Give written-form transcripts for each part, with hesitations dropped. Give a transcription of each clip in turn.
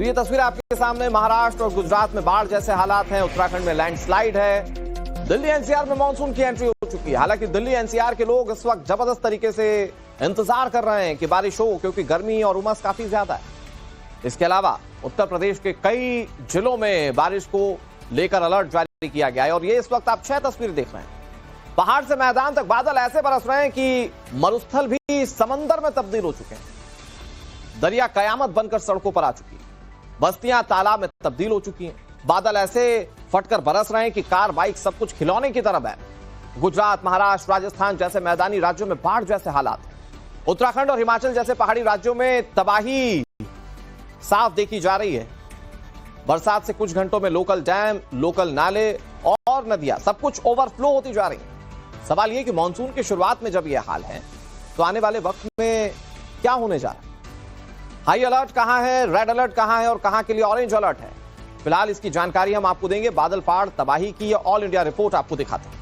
तो ये तस्वीर आपके सामने महाराष्ट्र और गुजरात में बाढ़ जैसे हालात हैं। उत्तराखंड में लैंडस्लाइड है। दिल्ली एनसीआर में मानसून की एंट्री हो चुकी है। हालांकि दिल्ली एनसीआर के लोग इस वक्त जबरदस्त तरीके से इंतजार कर रहे हैं कि बारिश हो, क्योंकि गर्मी और उमस काफी ज्यादा है। इसके अलावा उत्तर प्रदेश के कई जिलों में बारिश को लेकर अलर्ट जारी किया गया है। और ये इस वक्त आप 6 तस्वीर देख रहे हैं। पहाड़ से मैदान तक बादल ऐसे बरस रहे हैं कि मरुस्थल भी समंदर में तब्दील हो चुके हैं। दरिया कयामत बनकर सड़कों पर आ चुकी है। बस्तियां तालाब में तब्दील हो चुकी हैं। बादल ऐसे फटकर बरस रहे हैं कि कार बाइक सब कुछ खिलौने की तरह है। गुजरात, महाराष्ट्र, राजस्थान जैसे मैदानी राज्यों में बाढ़ जैसे हालात हैं। उत्तराखंड और हिमाचल जैसे पहाड़ी राज्यों में तबाही साफ देखी जा रही है। बरसात से कुछ घंटों में लोकल डैम, लोकल नाले और नदियां सब कुछ ओवरफ्लो होती जा रही हैं। सवाल यह कि मानसून की शुरुआत में जब यह हाल है तो आने वाले वक्त में क्या होने जा रहा है? हाई अलर्ट कहां है, रेड अलर्ट कहां है और कहां के लिए ऑरेंज अलर्ट है? फिलहाल इसकी जानकारी हम आपको देंगे। बादल फाड़ तबाही की ऑल इंडिया रिपोर्ट आपको दिखाते हैं।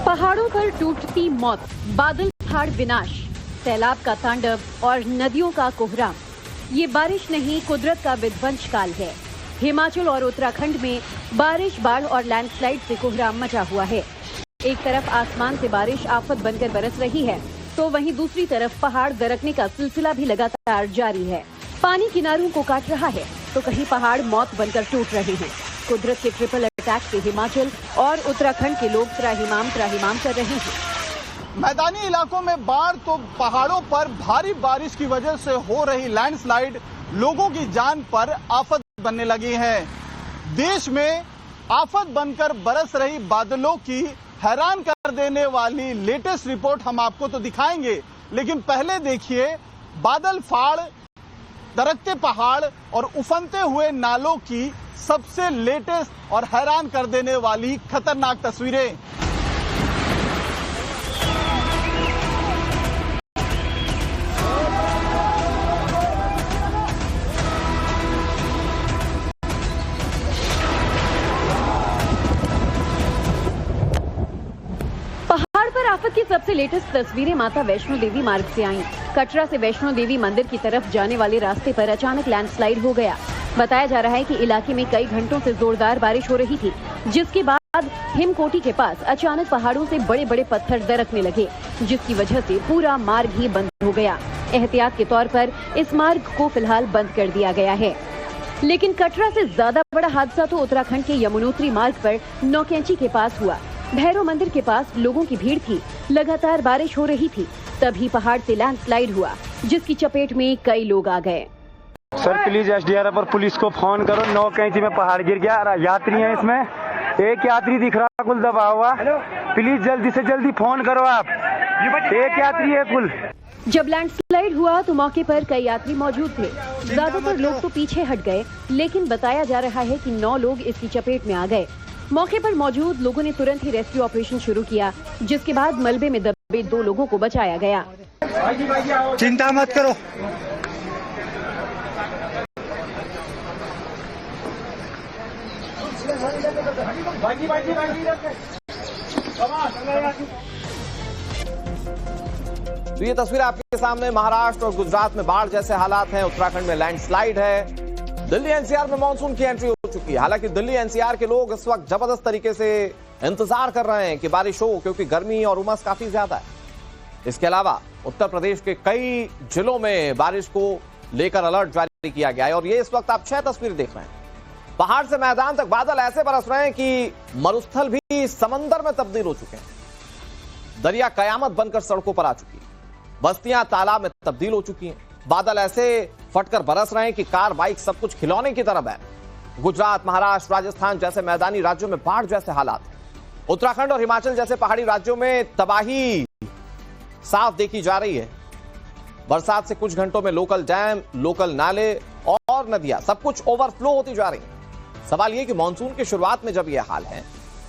पहाड़ों पर टूटती मौत, बादल फाड़ विनाश, सैलाब का तांडव और नदियों का कोहराम। ये बारिश नहीं, कुदरत का विध्वंस काल है। हिमाचल और उत्तराखंड में बारिश, बाढ़ और लैंडस्लाइड से कोहराम मचा हुआ है। एक तरफ आसमान से बारिश आफत बनकर बरस रही है, तो वहीं दूसरी तरफ पहाड़ दरकने का सिलसिला भी लगातार जारी है। पानी किनारों को काट रहा है, तो कहीं पहाड़ मौत बनकर टूट रहे हैं। कुदरत के ट्रिपल अटैक से हिमाचल और उत्तराखंड के लोग त्राहिमाम कर रहे हैं। मैदानी इलाकों में बाढ़ तो पहाड़ों पर भारी बारिश की वजह से हो रही लैंडस्लाइड लोगों की जान पर आफत बनने लगी है। देश में आफत बनकर बरस रही बादलों की हैरान कर देने वाली लेटेस्ट रिपोर्ट हम आपको तो दिखाएंगे, लेकिन पहले देखिए बादल फाड़, दरकते पहाड़ और उफनते हुए नालों की सबसे लेटेस्ट और हैरान कर देने वाली खतरनाक तस्वीरें। पहाड़ पर आफत की सबसे लेटेस्ट तस्वीरें माता वैष्णो देवी मार्ग से आईं। कटरा से वैष्णो देवी मंदिर की तरफ जाने वाले रास्ते पर अचानक लैंडस्लाइड हो गया। बताया जा रहा है कि इलाके में कई घंटों से जोरदार बारिश हो रही थी, जिसके बाद हिमकोटी के पास अचानक पहाड़ों से बड़े बड़े पत्थर दरकने लगे, जिसकी वजह से पूरा मार्ग ही बंद हो गया। एहतियात के तौर पर इस मार्ग को फिलहाल बंद कर दिया गया है। लेकिन कटरा से ज्यादा बड़ा हादसा तो उत्तराखंड के यमुनोत्री मार्ग पर नौकेंची के पास हुआ। भैरव मंदिर के पास लोगों की भीड़ थी। लगातार बारिश हो रही थी, तभी पहाड़ से लैंडस्लाइड हुआ, जिसकी चपेट में कई लोग आ गए। सर प्लीज एसडीआरएफ और पुलिस को फोन करो। 9 कैंची में पहाड़ गिर गया। यात्री हैं इसमें, एक यात्री दिख रहा कुल दबा हुआ। प्लीज जल्दी से जल्दी फोन करो आप। एक यात्री है कुल। जब लैंडस्लाइड हुआ तो मौके पर कई यात्री मौजूद थे। ज्यादातर लोग तो पीछे हट गए, लेकिन बताया जा रहा है कि 9 लोग इसकी चपेट में आ गए। मौके पर मौजूद लोगों ने तुरंत ही रेस्क्यू ऑपरेशन शुरू किया, जिसके बाद मलबे में दबे 2 लोगों को बचाया गया। चिंता मत करो। तो ये तस्वीर आपके सामने महाराष्ट्र और गुजरात में बाढ़ जैसे हालात हैं। उत्तराखंड में लैंडस्लाइड है। दिल्ली एनसीआर में मानसून की एंट्री हो चुकी है। हालांकि दिल्ली एनसीआर के लोग इस वक्त जबरदस्त तरीके से इंतजार कर रहे हैं कि बारिश हो, क्योंकि गर्मी और उमस काफी ज्यादा है। इसके अलावा उत्तर प्रदेश के कई जिलों में बारिश को लेकर अलर्ट जारी किया गया है। और ये इस वक्त आप 6 तस्वीर देख रहे हैं। पहाड़ से मैदान तक बादल ऐसे बरस रहे हैं कि मरुस्थल भी समंदर में तब्दील हो चुके हैं। दरिया कयामत बनकर सड़कों पर आ चुकी है। बस्तियां तालाब में तब्दील हो चुकी हैं। बादल ऐसे फटकर बरस रहे हैं कि कार बाइक सब कुछ खिलौने की तरह है। गुजरात, महाराष्ट्र, राजस्थान जैसे मैदानी राज्यों में बाढ़ जैसे हालात हैं। उत्तराखंड और हिमाचल जैसे पहाड़ी राज्यों में तबाही साफ देखी जा रही है। बरसात से कुछ घंटों में लोकल डैम, लोकल नाले और नदियां सब कुछ ओवरफ्लो होती जा रही हैं। सवाल यह कि मानसून की शुरुआत में जब यह हाल है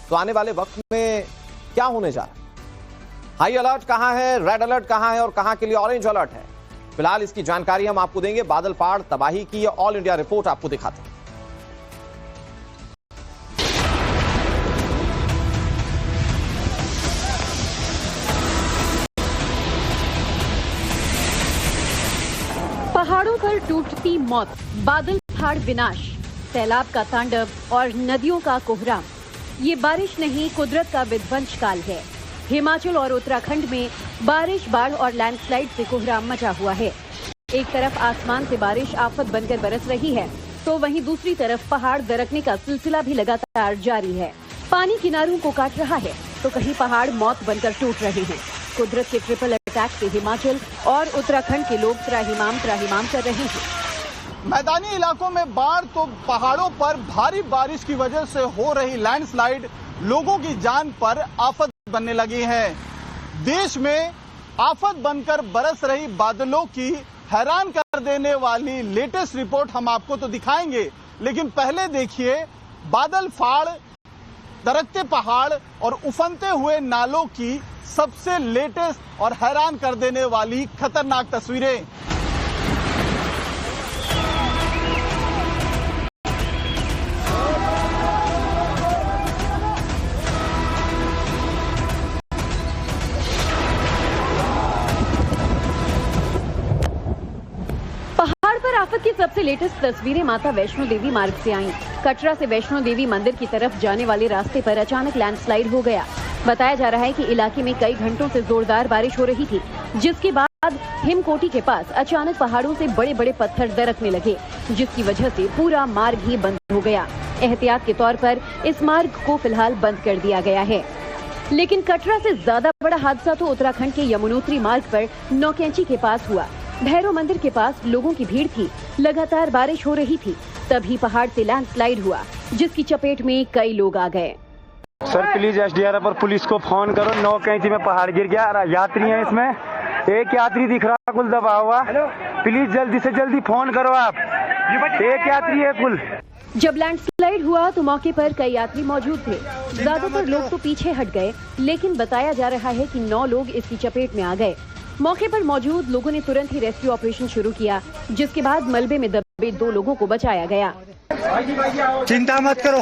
तो आने वाले वक्त में क्या होने जा रहा है? हाई अलर्ट कहां है, रेड अलर्ट कहां है और कहां के लिए ऑरेंज अलर्ट है? फिलहाल इसकी जानकारी हम आपको देंगे। बादल फाड़ तबाही की ऑल इंडिया रिपोर्ट आपको दिखाते हैं। पर टूटती मौत, बादल फाड़ विनाश, सैलाब का तांडव और नदियों का कोहराम। ये बारिश नहीं, कुदरत का विध्वंस काल है। हिमाचल और उत्तराखंड में बारिश, बाढ़ और लैंडस्लाइड से कोहराम मचा हुआ है। एक तरफ आसमान से बारिश आफत बनकर बरस रही है, तो वहीं दूसरी तरफ पहाड़ दरकने का सिलसिला भी लगातार जारी है। पानी किनारों को काट रहा है, तो कहीं पहाड़ मौत बनकर टूट रहे हैं। कुदरत के ट्रिपल अटैक से हिमाचल और उत्तराखंड के लोग त्राहिमाम कर रहे हैं। मैदानी इलाकों में बाढ़ तो पहाड़ों पर भारी बारिश की वजह से हो रही लैंडस्लाइड लोगों की जान पर आफत बनने लगी है। देश में आफत बनकर बरस रही बादलों की हैरान कर देने वाली लेटेस्ट रिपोर्ट हम आपको तो दिखाएंगे, लेकिन पहले देखिए बादल फाड़, दरकते पहाड़ और उफनते हुए नालों की सबसे लेटेस्ट और हैरान कर देने वाली खतरनाक तस्वीरें। पहाड़ पर आफत की सबसे लेटेस्ट तस्वीरें माता वैष्णो देवी मार्ग से आईं। कटरा से वैष्णो देवी मंदिर की तरफ जाने वाले रास्ते पर अचानक लैंडस्लाइड हो गया। बताया जा रहा है कि इलाके में कई घंटों से जोरदार बारिश हो रही थी, जिसके बाद हिमकोटी के पास अचानक पहाड़ों से बड़े बड़े पत्थर दरकने लगे, जिसकी वजह से पूरा मार्ग ही बंद हो गया। एहतियात के तौर पर इस मार्ग को फिलहाल बंद कर दिया गया है। लेकिन कटरा से ज्यादा बड़ा हादसा तो उत्तराखंड के यमुनोत्री मार्ग पर नौकेंची के पास हुआ। भैरव मंदिर के पास लोगों की भीड़ थी, लगातार बारिश हो रही थी, तभी पहाड़ से लैंडस्लाइड हुआ, जिसकी चपेट में कई लोग आ गए। सर प्लीज एसडीआरएफ और पुलिस को फोन करो, 9 कैंची में पहाड़ गिर गया, यात्री हैं इसमें, एक यात्री दिख रहा कुल दबा हुआ, प्लीज जल्दी से जल्दी फोन करो आप, एक यात्री है कुल। जब लैंडस्लाइड हुआ तो मौके पर कई यात्री मौजूद थे। ज्यादातर लोग तो पीछे हट गए, लेकिन बताया जा रहा है कि 9 लोग इसकी चपेट में आ गए। मौके पर मौजूद लोगों ने तुरंत ही रेस्क्यू ऑपरेशन शुरू किया, जिसके बाद मलबे में दबे 2 लोगों को बचाया गया। चिंता मत करो।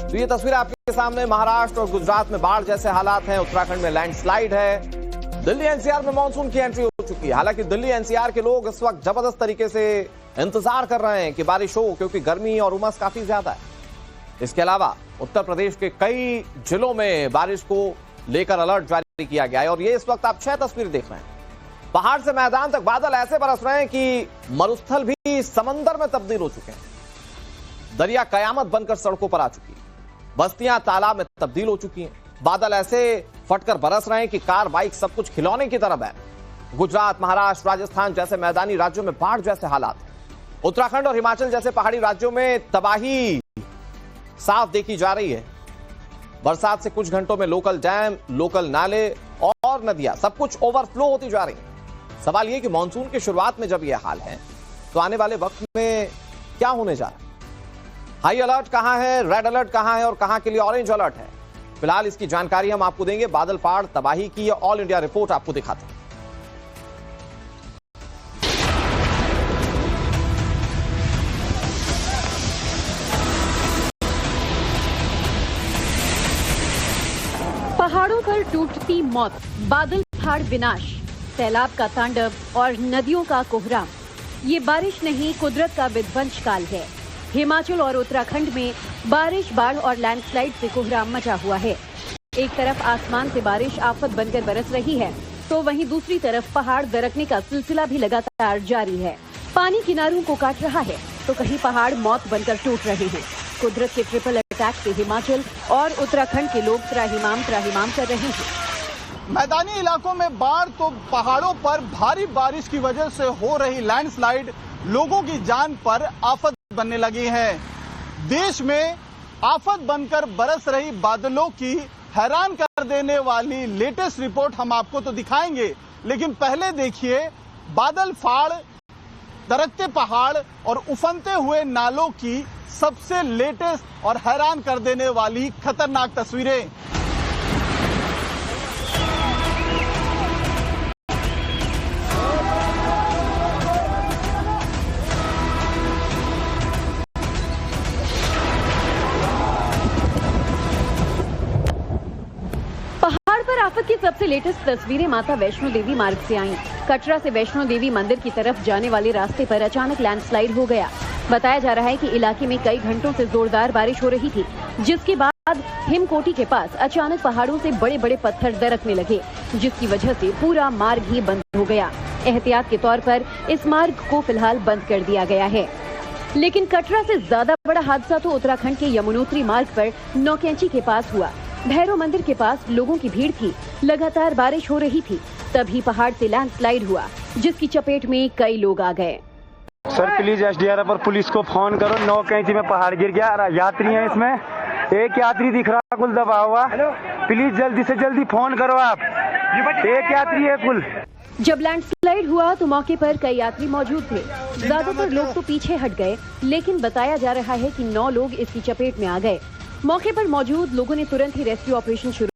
तो ये तस्वीर आपके सामने, महाराष्ट्र और गुजरात में बाढ़ जैसे हालात हैं, उत्तराखंड में लैंडस्लाइड है। दिल्ली एनसीआर में मानसून की एंट्री हो चुकी है। हालांकि दिल्ली एनसीआर के लोग इस वक्त जबरदस्त तरीके से इंतजार कर रहे हैं कि बारिश हो, क्योंकि गर्मी और उमस काफी ज्यादा है। इसके अलावा उत्तर प्रदेश के कई जिलों में बारिश को लेकर अलर्ट जारी किया गया है। और ये इस वक्त आप 6 तस्वीर देख रहे हैं। पहाड़ से मैदान तक बादल ऐसे बरस रहे हैं कि मरुस्थल भी समंदर में तब्दील हो चुके हैं। दरिया कयामत बनकर सड़कों पर आ चुकी है, बस्तियां तालाब में तब्दील हो चुकी हैं। बादल ऐसे फटकर बरस रहे हैं कि कार, बाइक सब कुछ खिलौने की तरह है। गुजरात, महाराष्ट्र, राजस्थान जैसे मैदानी राज्यों में बाढ़ जैसे हालात, उत्तराखंड और हिमाचल जैसे पहाड़ी राज्यों में तबाही साफ देखी जा रही है। बरसात से कुछ घंटों में लोकल डैम, लोकल नाले और नदियां सब कुछ ओवरफ्लो होती जा रही है। सवाल यह कि मानसून की शुरुआत में जब यह हाल है, तो आने वाले वक्त में क्या होने जा रहा है? हाई अलर्ट कहां है, रेड अलर्ट कहां है और कहां के लिए ऑरेंज अलर्ट है? फिलहाल इसकी जानकारी हम आपको देंगे। बादल फाड़ तबाही की ऑल इंडिया रिपोर्ट आपको दिखाते हैं। पहाड़ों पर टूटती मौत, बादल फाड़ विनाश, सैलाब का तांडव और नदियों का कोहराम। ये बारिश नहीं, कुदरत का विध्वंस काल है। हिमाचल और उत्तराखंड में बारिश, बाढ़ और लैंडस्लाइड से कोहराम मचा हुआ है। एक तरफ आसमान से बारिश आफत बनकर बरस रही है, तो वहीं दूसरी तरफ पहाड़ दरकने का सिलसिला भी लगातार जारी है। पानी किनारों को काट रहा है, तो कहीं पहाड़ मौत बनकर टूट रहे हैं। कुदरत के ट्रिपल अटैक से हिमाचल और उत्तराखंड के लोग त्राहिमाम कर रहे हैं। मैदानी इलाकों में बाढ़ तो पहाड़ों पर भारी बारिश की वजह से हो रही लैंडस्लाइड लोगों की जान पर आफत बनने लगी है। देश में आफत बनकर बरस रही बादलों की हैरान कर देने वाली लेटेस्ट रिपोर्ट हम आपको तो दिखाएंगे, लेकिन पहले देखिए बादल फाड़, दरकते पहाड़ और उफनते हुए नालों की सबसे लेटेस्ट और हैरान कर देने वाली खतरनाक तस्वीरें। पहाड़ पर आफत की सबसे लेटेस्ट तस्वीरें माता वैष्णो देवी मार्ग से आईं। कटरा से वैष्णो देवी मंदिर की तरफ जाने वाले रास्ते पर अचानक लैंडस्लाइड हो गया। बताया जा रहा है कि इलाके में कई घंटों से जोरदार बारिश हो रही थी, जिसके बाद हिमकोटी के पास अचानक पहाड़ों से बड़े बड़े पत्थर दरकने लगे, जिसकी वजह से पूरा मार्ग ही बंद हो गया। एहतियात के तौर पर इस मार्ग को फिलहाल बंद कर दिया गया है। लेकिन कटरा से ज्यादा बड़ा हादसा तो उत्तराखंड के यमुनोत्री मार्ग पर नौकेंची के पास हुआ। भैरव मंदिर के पास लोगों की भीड़ थी, लगातार बारिश हो रही थी, तभी पहाड़ से लैंडस्लाइड हुआ, जिसकी चपेट में कई लोग आ गए। सर प्लीज एसडीआरएफ और पुलिस को फोन करो, 9 कैंची में पहाड़ गिर गया, यात्री हैं इसमें, एक यात्री दिख रहा कुल दबा हुआ, प्लीज जल्दी से जल्दी फोन करो आप, एक यात्री है कुल। जब लैंडस्लाइड हुआ तो मौके पर कई यात्री मौजूद थे। ज्यादातर लोग तो पीछे हट गए, लेकिन बताया जा रहा है कि 9 लोग इसकी चपेट में आ गए। मौके पर मौजूद लोगों ने तुरंत ही रेस्क्यू ऑपरेशन शुरू